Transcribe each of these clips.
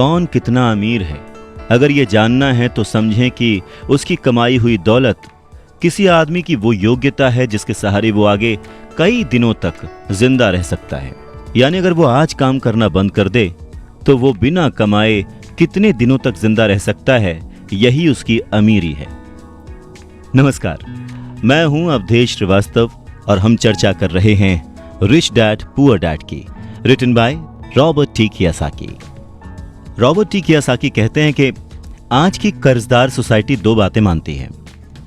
कौन कितना अमीर है, अगर ये जानना है तो समझें कि उसकी कमाई हुई दौलत किसी आदमी की वो योग्यता है जिसके सहारे वो आगे कई दिनों तक जिंदा रह सकता है। यानी अगर वो आज काम करना बंद कर दे तो वो बिना कमाए कितने दिनों तक जिंदा रह सकता है, यही उसकी अमीरी है। नमस्कार, मैं हूं अवधेश श्रीवास्तव और हम चर्चा कर रहे हैं रिच डैड पुअर डैड की, written by Robert T Kiyosaki. Robert T Kiyosaki कहते हैं कि आज की कर्जदार सोसाइटी दो बातें मानती है।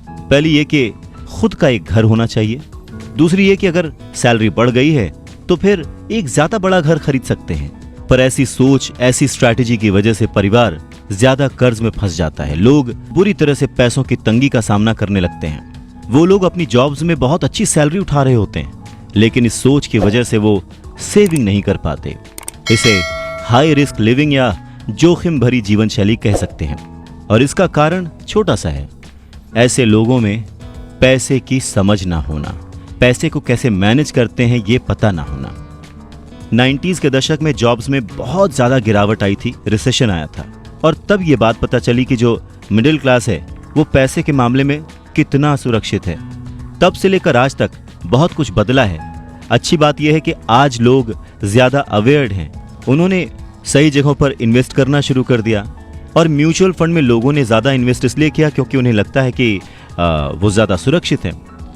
पहली ये कि खुद का एक घर होना चाहिए, दूसरी ये कि अगर सैलरी बढ़ गई है तो फिर एक ज्यादा बड़ा घर खरीद सकते हैं। पर ऐसी सोच, ऐसी स्ट्रैटेजी की वजह से परिवार ज्यादा कर्ज में फंस जाता है। लोग बुरी तरह से पैसों की तंगी का सामना करने लगते हैं। वो लोग अपनी जॉब्स में बहुत अच्छी सैलरी उठा रहे होते हैं, लेकिन इस सोच की वजह से वो सेविंग नहीं कर पाते। इसे हाई रिस्क लिविंग या जोखिम भरी जीवन शैली कह सकते हैं। और इसका कारण छोटा सा है, ऐसे लोगों में पैसे की समझ ना होना, पैसे को कैसे मैनेज करते हैं ये पता ना होना। 90s के दशक में जॉब्स में बहुत ज्यादा गिरावट आई थी, रिसेशन आया था, और तब ये बात पता चली कि जो मिडिल क्लास है वो पैसे के मामले में कितना सुरक्षित है। तब से लेकर आज तक बहुत कुछ बदला है। अच्छी बात यह है कि आज लोग ज्यादा अवेयर्ड हैं। उन्होंने सही जगहों पर इन्वेस्ट करना शुरू कर दिया, और म्यूचुअल फंड में लोगों ने ज्यादा इन्वेस्ट इसलिए किया क्योंकि उन्हें लगता है कि वो ज्यादा सुरक्षित है।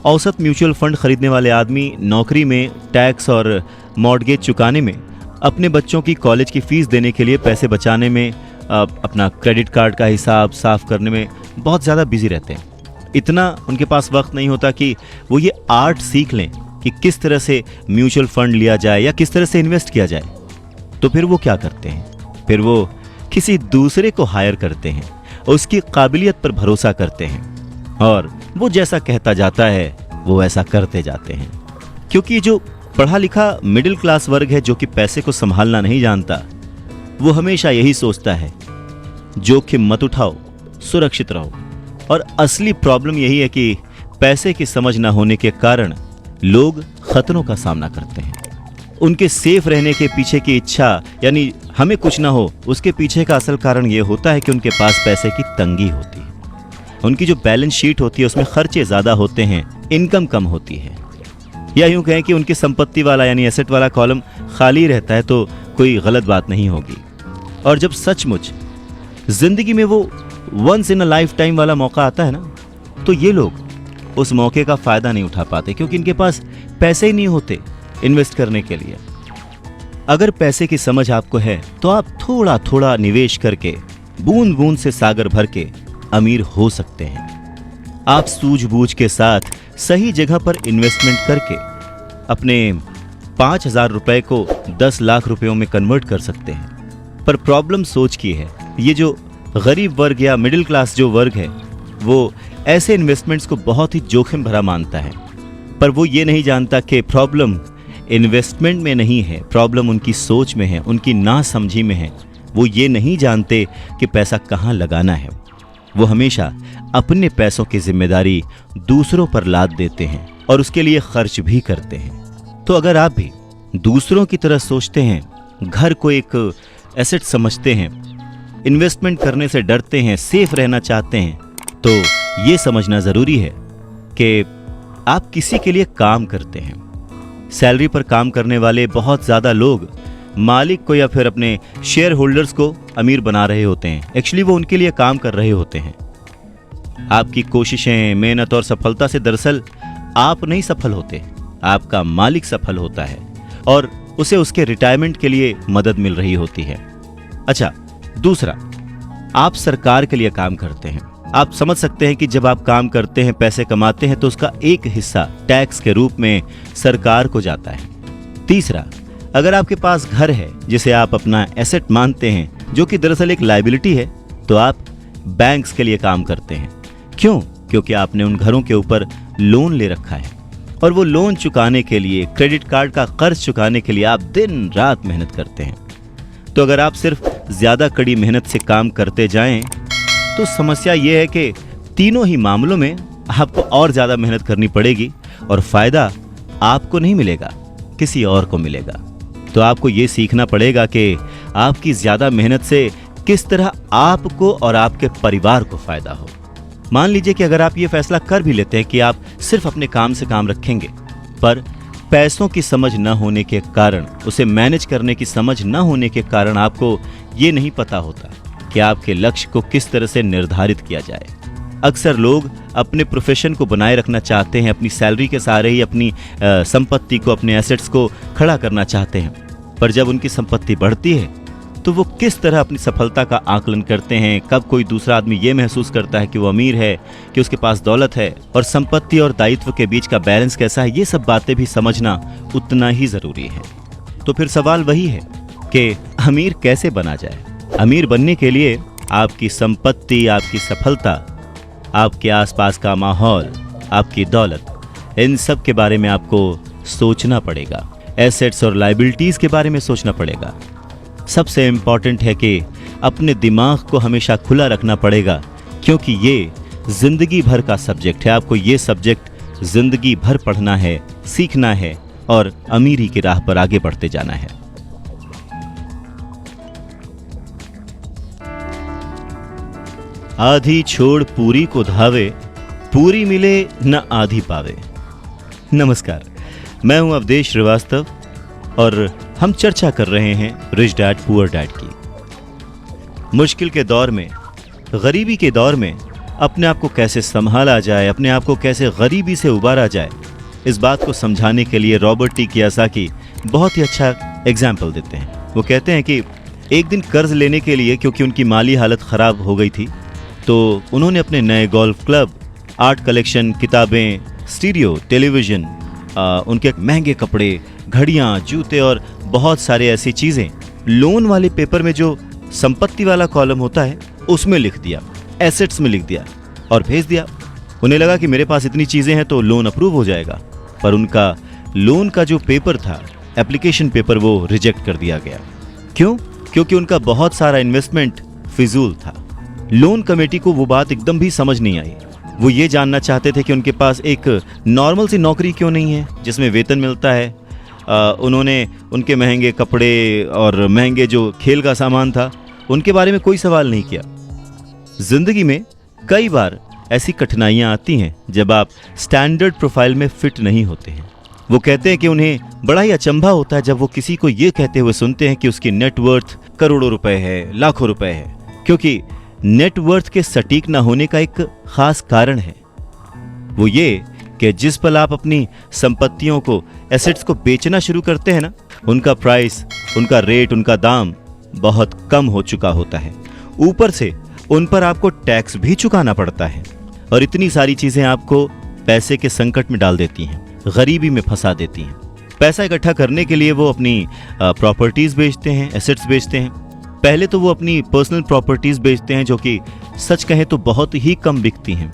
औसत म्यूचुअल फंड खरीदने वाले आदमी नौकरी में, टैक्स और मॉर्गेज चुकाने में, अपने बच्चों की कॉलेज की फीस देने के लिए पैसे बचाने में, अपना क्रेडिट कार्ड का हिसाब साफ करने में बहुत ज़्यादा बिजी रहते हैं। इतना उनके पास वक्त नहीं होता कि वो ये आर्ट सीख लें कि किस तरह से म्यूचुअल फंड लिया जाए या किस तरह से इन्वेस्ट किया जाए। तो फिर वो क्या करते हैं? फिर वो किसी दूसरे को हायर करते हैं, उसकी काबिलियत पर भरोसा करते हैं, और वो जैसा कहता जाता है वो ऐसा करते जाते हैं। क्योंकि जो पढ़ा लिखा मिडिल क्लास वर्ग है, जो कि पैसे को संभालना नहीं जानता, वो हमेशा यही सोचता है जोखिम मत उठाओ, सुरक्षित रहो। और असली प्रॉब्लम यही है कि पैसे की समझ ना होने के कारण लोग खतरों का सामना करते हैं। उनके सेफ रहने के पीछे की इच्छा, यानी हमें कुछ ना हो, उसके पीछे का असल कारण यह होता है कि उनके पास पैसे की तंगी होती है। उनकी जो बैलेंस शीट होती है उसमें खर्चे ज्यादा होते हैं, इनकम कम होती है। या यूं कहें कि उनकी संपत्ति वाला यानी एसेट वाला कॉलम खाली रहता है तो कोई गलत बात नहीं होगी। और जब सचमुच जिंदगी में वो once in a lifetime वाला मौका आता है ना, तो ये लोग उस मौके का फायदा नहीं उठा पाते, क्योंकि इनके पास पैसे ही नहीं होते इन्वेस्ट करने के लिए। अगर पैसे की समझ आपको है तो आप थोड़ा थोड़ा निवेश करके बूंद बूंद से सागर भर के अमीर हो सकते हैं। आप सूझबूझ के साथ सही जगह पर इन्वेस्टमेंट करके अपने 5,000 रुपए को 10 लाख रुपयों में कन्वर्ट कर सकते हैं। पर प्रॉब्लम सोच की है। ये जो गरीब वर्ग या मिडिल क्लास जो वर्ग है, वो ऐसे इन्वेस्टमेंट्स को बहुत ही जोखिम भरा मानता है। पर वो ये नहीं जानता कि प्रॉब्लम इन्वेस्टमेंट में नहीं है, प्रॉब्लम उनकी सोच में है, उनकी नासमझी में है। वो ये नहीं जानते कि पैसा कहाँ लगाना है। वो हमेशा अपने पैसों की जिम्मेदारी दूसरों पर लाद देते हैं और उसके लिए खर्च भी करते हैं। तो अगर आप भी दूसरों की तरह सोचते हैं, घर को एक एसेट समझते हैं, इन्वेस्टमेंट करने से डरते हैं, सेफ रहना चाहते हैं, तो ये समझना जरूरी है कि आप किसी के लिए काम करते हैं। सैलरी पर काम करने वाले बहुत ज्यादा लोग मालिक को या फिर अपने शेयर होल्डर्स को अमीर बना रहे होते हैं। एक्चुअली वो उनके लिए काम कर रहे होते हैं। आपकी कोशिशें, मेहनत और सफलता से दरअसल आप नहीं सफल होते, आपका मालिक सफल होता है और उसे उसके रिटायरमेंट के लिए मदद मिल रही होती है। अच्छा, दूसरा, आप सरकार के लिए काम करते हैं। आप समझ सकते हैं कि जब आप काम करते हैं, पैसे कमाते हैं, तो उसका एक हिस्सा टैक्स के रूप में सरकार को जाता है। तीसरा, अगर आपके पास घर है जिसे आप अपना एसेट मानते हैं, जो कि दरअसल एक लायबिलिटी है, तो आप बैंक्स के लिए काम करते हैं। क्यों? क्योंकि आपने उन घरों के ऊपर लोन ले रखा है, और वो लोन चुकाने के लिए, क्रेडिट कार्ड का कर्ज चुकाने के लिए आप दिन रात मेहनत करते हैं। तो अगर आप सिर्फ ज्यादा कड़ी मेहनत से काम करते जाएं, तो समस्या ये है कि तीनों ही मामलों में आपको और ज्यादा मेहनत करनी पड़ेगी और फायदा आपको नहीं मिलेगा, किसी और को मिलेगा। तो आपको ये सीखना पड़ेगा कि आपकी ज्यादा मेहनत से किस तरह आपको और आपके परिवार को फायदा हो। मान लीजिए कि अगर आप ये फैसला कर भी लेते हैं कि आप सिर्फ अपने काम से काम रखेंगे, पर पैसों की समझ न होने के कारण, उसे मैनेज करने की समझ न होने के कारण आपको ये नहीं पता होता कि आपके लक्ष्य को किस तरह से निर्धारित किया जाए। अक्सर लोग अपने प्रोफेशन को बनाए रखना चाहते हैं, अपनी सैलरी के सहारे ही अपनी संपत्ति को, अपने एसेट्स को खड़ा करना चाहते हैं, पर जब उनकी संपत्ति बढ़ती है तो वो किस तरह अपनी सफलता का आकलन करते हैं, कब कोई दूसरा आदमी ये महसूस करता है कि वो अमीर है, कि उसके पास दौलत है, और संपत्ति और दायित्व के बीच का बैलेंस कैसा है, ये सब बातें भी समझना उतना ही ज़रूरी है। तो फिर सवाल वही है कि अमीर कैसे बना जाए। अमीर बनने के लिए आपकी संपत्ति, आपकी सफलता, आपके आसपास का माहौल, आपकी दौलत, इन सब के बारे में आपको सोचना पड़ेगा। एसेट्स और लायबिलिटीज़ के बारे में सोचना पड़ेगा। सबसे इम्पॉर्टेंट है कि अपने दिमाग को हमेशा खुला रखना पड़ेगा, क्योंकि ये ज़िंदगी भर का सब्जेक्ट है। आपको ये सब्जेक्ट ज़िंदगी भर पढ़ना है, सीखना है और अमीरी की राह पर आगे बढ़ते जाना है। आधी छोड़ पूरी को धावे, पूरी मिले न आधी पावे। नमस्कार, मैं हूं अवधेश श्रीवास्तव और हम चर्चा कर रहे हैं रिच डैड पुअर डैड की। मुश्किल के दौर में, गरीबी के दौर में अपने आप को कैसे संभाला जाए, अपने आप को कैसे गरीबी से उबारा जाए, इस बात को समझाने के लिए रॉबर्ट टी कियोसाकी बहुत ही अच्छा एग्जाम्पल देते हैं। वो कहते हैं कि एक दिन कर्ज लेने के लिए, क्योंकि उनकी माली हालत ख़राब हो गई थी, तो उन्होंने अपने नए गोल्फ क्लब, आर्ट कलेक्शन, किताबें, स्टीरियो, टेलीविज़न, उनके महंगे कपड़े, घड़ियाँ, जूते और बहुत सारे ऐसी चीज़ें लोन वाले पेपर में जो संपत्ति वाला कॉलम होता है उसमें लिख दिया, एसेट्स में लिख दिया और भेज दिया। उन्हें लगा कि मेरे पास इतनी चीज़ें हैं तो लोन अप्रूव हो जाएगा, पर उनका लोन का जो पेपर था, एप्लीकेशन पेपर, वो रिजेक्ट कर दिया गया। क्यों? क्योंकि उनका बहुत सारा इन्वेस्टमेंट फिजूल था। लोन कमेटी को वो बात एकदम भी समझ नहीं आई। वो ये जानना चाहते थे कि उनके पास एक नॉर्मल सी नौकरी क्यों नहीं है जिसमें वेतन मिलता है। उन्होंने उनके महंगे कपड़े और महंगे जो खेल का सामान था, उनके बारे में कोई सवाल नहीं किया। जिंदगी में कई बार ऐसी कठिनाइयाँ आती हैं जब आप स्टैंडर्ड प्रोफाइल में फिट नहीं होते हैं। वो कहते हैं कि उन्हें बड़ा ही अचंभा होता है जब वो किसी को ये कहते हुए सुनते हैं कि उसकी नेटवर्थ करोड़ों रुपए है, लाखों रुपए है, क्योंकि नेटवर्थ के सटीक ना होने का एक खास कारण है। वो ये कि जिस पल आप अपनी संपत्तियों को, एसेट्स को बेचना शुरू करते हैं ना, उनका प्राइस, उनका रेट, उनका दाम बहुत कम हो चुका होता है। ऊपर से उन पर आपको टैक्स भी चुकाना पड़ता है और इतनी सारी चीजें आपको पैसे के संकट में डाल देती हैं, गरीबी में फंसा देती हैं। पैसा इकट्ठा करने के लिए वो अपनी प्रॉपर्टीज बेचते हैं, एसेट्स बेचते हैं। पहले तो वो अपनी पर्सनल प्रॉपर्टीज बेचते हैं जो कि सच कहें तो बहुत ही कम बिकती हैं,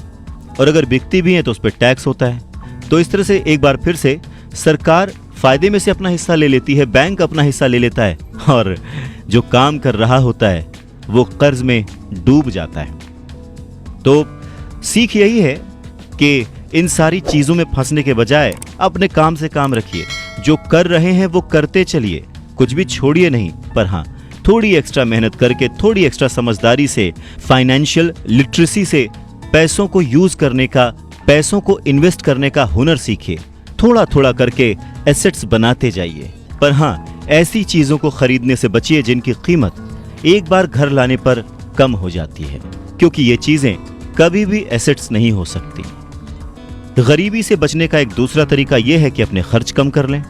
और अगर बिकती भी हैं तो उस पर टैक्स होता है। तो इस तरह से एक बार फिर से सरकार फायदे में से अपना हिस्सा ले लेती है, बैंक अपना हिस्सा ले लेता है, और जो काम कर रहा होता है वो कर्ज में डूब जाता है। तो सीख यही है कि इन सारी चीजों में फंसने के बजाय अपने काम से काम रखिए। जो कर रहे हैं वो करते चलिए, कुछ भी छोड़िए नहीं, पर हाँ, थोड़ी एक्स्ट्रा मेहनत करके, थोड़ी एक्स्ट्रा समझदारी से, फाइनेंशियल लिटरेसी से पैसों को यूज करने का, पैसों को इन्वेस्ट करने का हुनर सीखिए। थोड़ा थोड़ा करके एसेट्स बनाते जाइए, पर हाँ, ऐसी चीजों को खरीदने से बचिए जिनकी कीमत एक बार घर लाने पर कम हो जाती है, क्योंकि ये चीजें कभी भी एसेट्स नहीं हो सकती। गरीबी से बचने का एक दूसरा तरीका यह है कि अपने खर्च कम कर लें,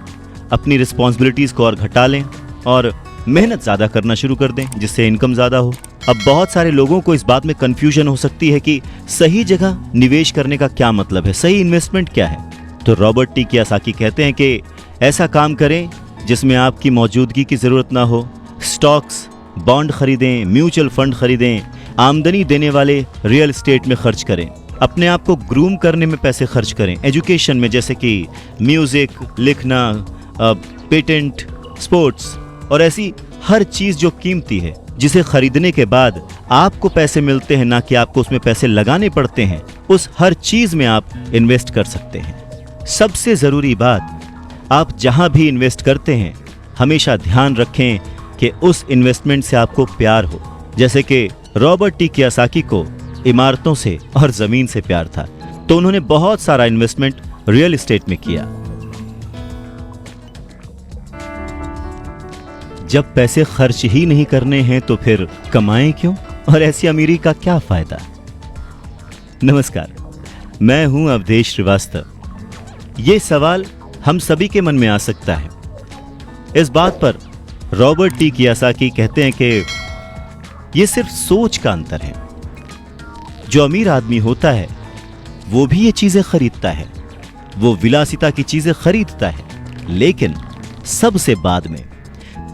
अपनी रिस्पॉन्सिबिलिटीज को और घटा लें और मेहनत ज़्यादा करना शुरू कर दें, जिससे इनकम ज़्यादा हो। अब बहुत सारे लोगों को इस बात में कन्फ्यूजन हो सकती है कि सही जगह निवेश करने का क्या मतलब है, सही इन्वेस्टमेंट क्या है। तो रॉबर्ट टी कियोसाकी कहते हैं कि ऐसा काम करें जिसमें आपकी मौजूदगी की ज़रूरत ना हो। स्टॉक्स, बॉन्ड खरीदें, म्यूचुअल फंड खरीदें, आमदनी देने वाले रियल एस्टेट में खर्च करें, अपने आप को ग्रूम करने में पैसे खर्च करें, एजुकेशन में जैसे कि म्यूज़िक, लिखना, पेटेंट, स्पोर्ट्स और ऐसी हर चीज़ जो कीमती है, जिसे खरीदने के बाद आपको पैसे मिलते हैं, ना कि आपको उसमें पैसे लगाने पड़ते हैं, उस हर चीज़ में आप इन्वेस्ट कर सकते हैं। सबसे ज़रूरी बात, आप जहां भी इन्वेस्ट करते हैं हमेशा ध्यान रखें कि उस इन्वेस्टमेंट से आपको प्यार हो, जैसे कि रॉबर्ट टी कियोसाकी को इमारतों से और जमीन से प्यार था, तो उन्होंने बहुत सारा इन्वेस्टमेंट रियल एस्टेट में किया। जब पैसे खर्च ही नहीं करने हैं तो फिर कमाएं क्यों, और ऐसी अमीरी का क्या फायदा। नमस्कार, मैं हूं अवधेश श्रीवास्तव। ये सवाल हम सभी के मन में आ सकता है। इस बात पर रॉबर्ट टी कियोसाकी कहते हैं कि ये सिर्फ सोच का अंतर है। जो अमीर आदमी होता है वो भी ये चीजें खरीदता है, वो विलासिता की चीजें खरीदता है, लेकिन सबसे बाद में।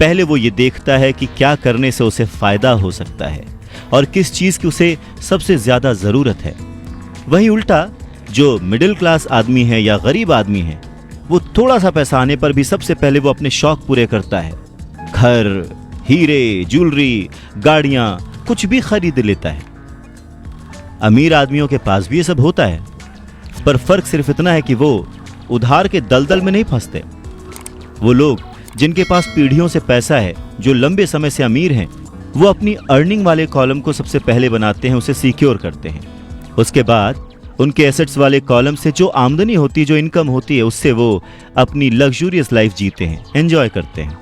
पहले वो ये देखता है कि क्या करने से उसे फायदा हो सकता है और किस चीज की उसे सबसे ज्यादा जरूरत है। वहीं उल्टा जो मिडिल क्लास आदमी है या गरीब आदमी है, वो थोड़ा सा पैसा आने पर भी सबसे पहले वो अपने शौक पूरे करता है। घर, हीरे, ज्वेलरी, गाड़ियां, कुछ भी खरीद लेता है। अमीर आदमियों के पास भी ये सब होता है, पर फर्क सिर्फ इतना है कि वो उधार के दलदल में नहीं फंसते। वो लोग जिनके पास पीढ़ियों से पैसा है, जो लंबे समय से अमीर हैं, वो अपनी अर्निंग वाले कॉलम को सबसे पहले बनाते हैं, उसे सिक्योर करते हैं। उसके बाद उनके एसेट्स वाले कॉलम से जो आमदनी होती है, जो इनकम होती है, उससे वो अपनी लग्जूरियस लाइफ जीते हैं, एंजॉय करते हैं।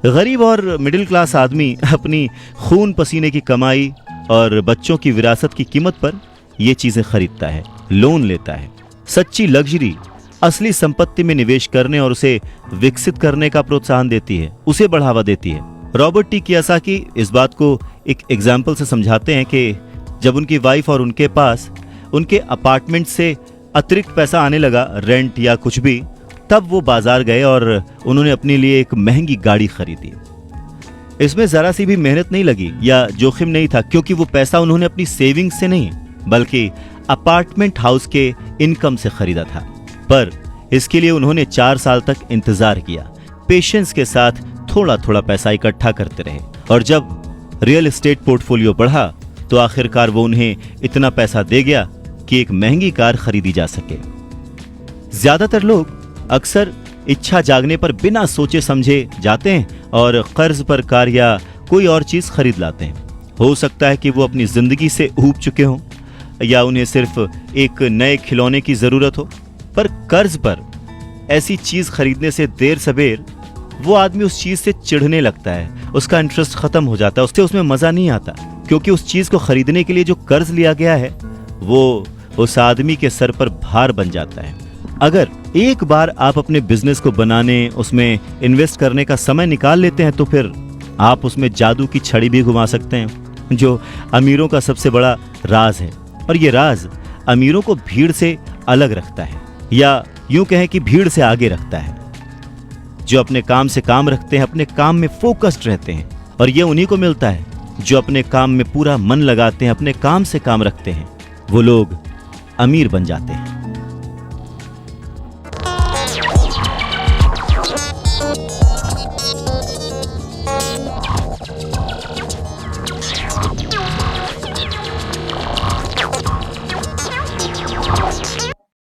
गरीब और मिडिल क्लास आदमी अपनी खून पसीने की कमाई और बच्चों की विरासत की कीमत पर ये चीजें खरीदता है, लोन लेता है। सच्ची लग्जरी असली संपत्ति में निवेश करने और उसे विकसित करने का प्रोत्साहन देती है, उसे बढ़ावा देती है। रॉबर्ट टी कियोसाकी इस बात को एक एग्जाम्पल से समझाते हैं कि जब उनकी वाइफ और उनके पास उनके अपार्टमेंट से अतिरिक्त पैसा आने लगा, रेंट या कुछ भी, तब वो बाजार गए और उन्होंने अपने लिए एक महंगी गाड़ी खरीदी। इसमें जरा सी भी मेहनत नहीं लगी या जोखिम नहीं था, क्योंकि वो पैसा उन्होंने अपनी सेविंग्स से नहीं बल्कि अपार्टमेंट हाउस के इनकम से खरीदा था। पर इसके लिए उन्होंने 4 साल तक इंतजार किया, पेशेंस के साथ थोड़ा थोड़ा पैसा इकट्ठा करते रहे, और जब रियल एस्टेट पोर्टफोलियो बढ़ा तो आखिरकार वो उन्हें इतना पैसा दे गया कि एक महंगी कार खरीदी जा सके। ज्यादातर लोग अक्सर इच्छा जागने पर बिना सोचे समझे जाते हैं और कर्ज पर कार या कोई और चीज खरीद लाते हैं। हो सकता है कि वो अपनी जिंदगी से ऊब चुके हों या उन्हें सिर्फ एक नए खिलौने की जरूरत हो, पर कर्ज पर ऐसी चीज खरीदने से देर सबेर वो आदमी उस चीज से चिढ़ने लगता है, उसका इंटरेस्ट खत्म हो जाता है, उससे उसमें मजा नहीं आता, क्योंकि उस चीज को खरीदने के लिए जो कर्ज लिया गया है वो उस आदमी के सर पर भार बन जाता है। अगर एक बार आप अपने बिजनेस को बनाने, उसमें इन्वेस्ट करने का समय निकाल लेते हैं तो फिर आप उसमें जादू की छड़ी भी घुमा सकते हैं, जो अमीरों का सबसे बड़ा राज है। और ये राज अमीरों को भीड़ से अलग रखता है, या यूं कहें कि भीड़ से आगे रखता है। जो अपने काम से काम रखते हैं, अपने काम में फोकस्ड रहते हैं, और ये उन्हीं को मिलता है जो अपने काम में पूरा मन लगाते हैं, अपने काम से काम रखते हैं, वो लोग अमीर बन जाते हैं।